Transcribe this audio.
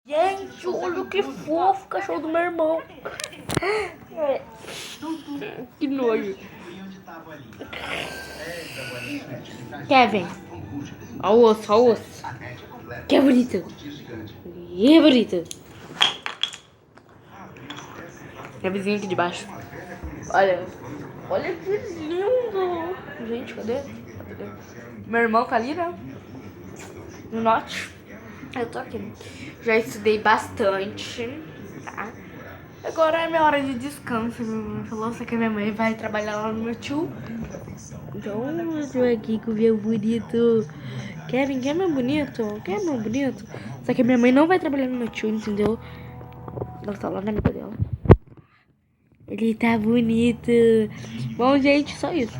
Gente, olha que fofo o cachorro do meu irmão. Que nojo. Kevin. Olha o osso, olha o osso. Que bonito. Que bonito. É vizinho aqui de baixo. Olha. Olha que lindo. Gente, cadê? Meu irmão tá ali, né? No norte. Eu tô aqui. Já estudei bastante, tá? Agora é minha hora de descanso. Minha mãe falou só que minha mãe vai trabalhar lá no meu tio. Então eu tô aqui com o meu bonito Kevin, que é meu bonito. Que é meu bonito. Só que minha mãe não vai trabalhar no meu tio, entendeu? Ela tá lá na amiga dela. Ele tá bonito. Bom, gente, só isso.